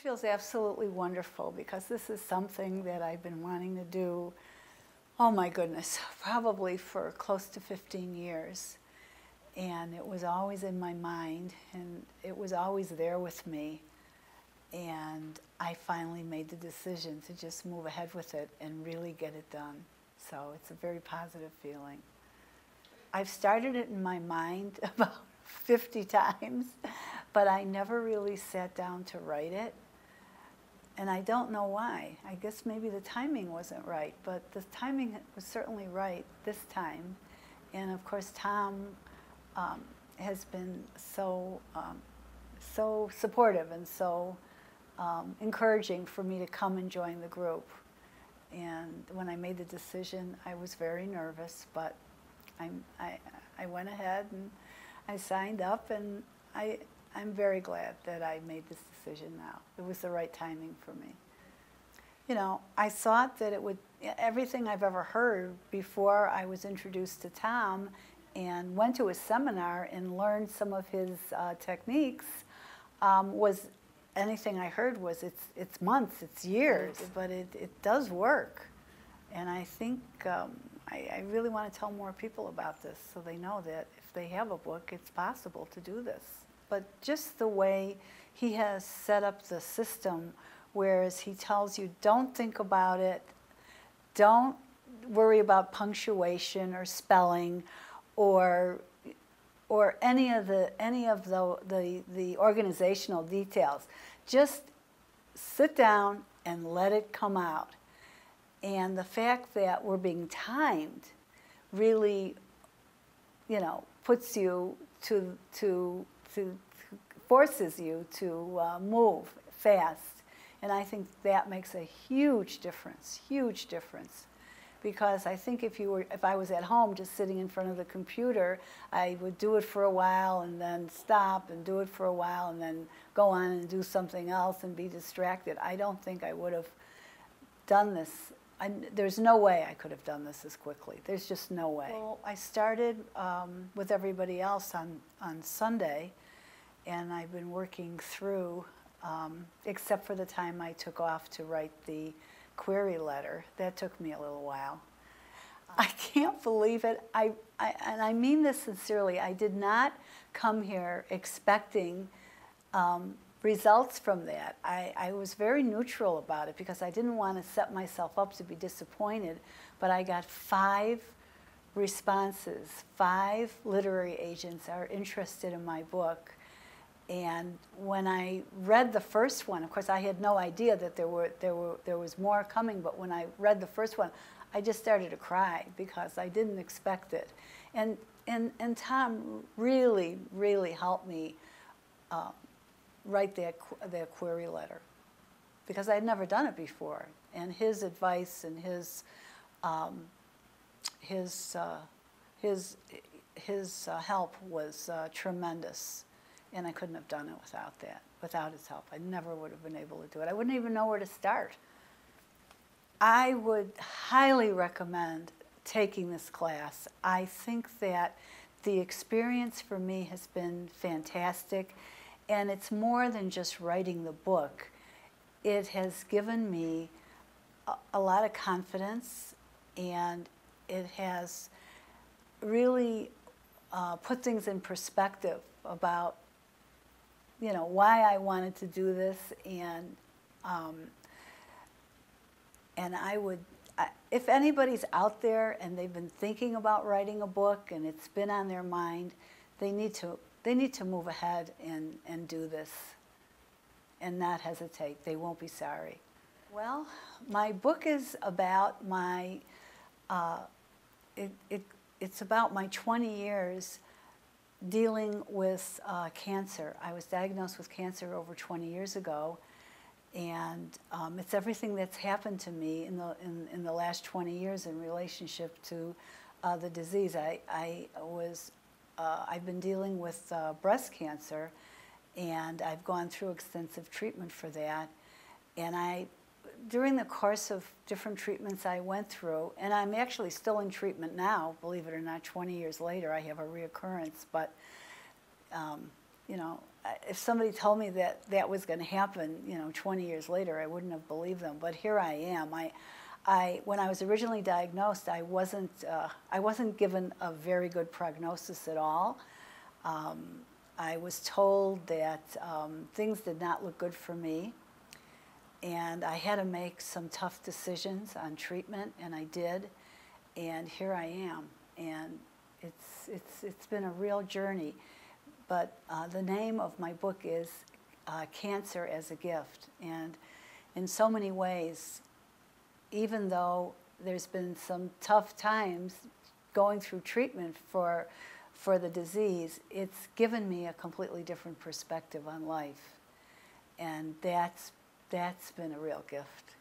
feels absolutely wonderful because this is something that I've been wanting to do, oh my goodness, probably for close to 15 years. And it was always in my mind, and it was always there with me. And I finally made the decision to just move ahead with it and really get it done. So it's a very positive feeling. I've started it in my mind about 50 times, but I never really sat down to write it. And I don't know why. I guess maybe the timing wasn't right, but the timing was certainly right this time. And of course, Tom has been so supportive and so encouraging for me to come and join the group. And when I made the decision, I was very nervous, but I went ahead and I signed up, and I'm very glad that I made this decision now. It was the right timing for me. You know, I thought that it would, everything I've ever heard before I was introduced to Tom and went to a seminar and learned some of his techniques, was anything I heard was it's months, it's years, but it does work. And I think I really want to tell more people about this so they know that if they have a book, it's possible to do this. But just the way he has set up the system, whereas he tells you don't think about it, don't worry about punctuation or spelling or any of the organizational details. Just sit down and let it come out. And the fact that we're being timed really, you know, puts you forces you to move fast. And I think that makes a huge difference, huge difference. Because I think if I was at home just sitting in front of the computer, I would do it for a while and then stop and do it for a while and then go on and do something else and be distracted. I don't think I would have done this. There's no way I could have done this as quickly. There's just no way. Well, I started with everybody else on Sunday, and I've been working through, except for the time I took off to write the query letter. That took me a little while. I can't believe it. And I mean this sincerely. I did not come here expecting results from that. I was very neutral about it because I didn't want to set myself up to be disappointed, but I got 5 responses. 5 literary agents are interested in my book. And when I read the first one, of course I had no idea that there was more coming, but when I read the first one, I just started to cry because I didn't expect it. And Tom really, really helped me write that query letter because I'd never done it before. And his advice and his help was tremendous. And I couldn't have done it without that, without his help. I never would have been able to do it. I wouldn't even know where to start. I would highly recommend taking this class. I think that the experience for me has been fantastic, and it's more than just writing the book. It has given me a lot of confidence, and it has really put things in perspective about, you know, why I wanted to do this, and I would, if anybody's out there and they've been thinking about writing a book and it's been on their mind, they need to move ahead and do this, and not hesitate. They won't be sorry. Well, my book is about my, it's about my 20 years dealing with cancer. I was diagnosed with cancer over 20 years ago, and it's everything that's happened to me in the last 20 years in relationship to the disease. I've been dealing with breast cancer, and I've gone through extensive treatment for that. And during the course of different treatments I went through, and I'm actually still in treatment now, believe it or not, 20 years later, I have a reoccurrence, but you know, if somebody told me that that was going to happen, you know, 20 years later, I wouldn't have believed them. But here I am. When I was originally diagnosed, I wasn't given a very good prognosis at all. I was told that things did not look good for me, and I had to make some tough decisions on treatment, and I did. And here I am, and it's been a real journey. But the name of my book is Cancer as a Gift. And in so many ways, even though there's been some tough times going through treatment for the disease, it's given me a completely different perspective on life. And that's been a real gift.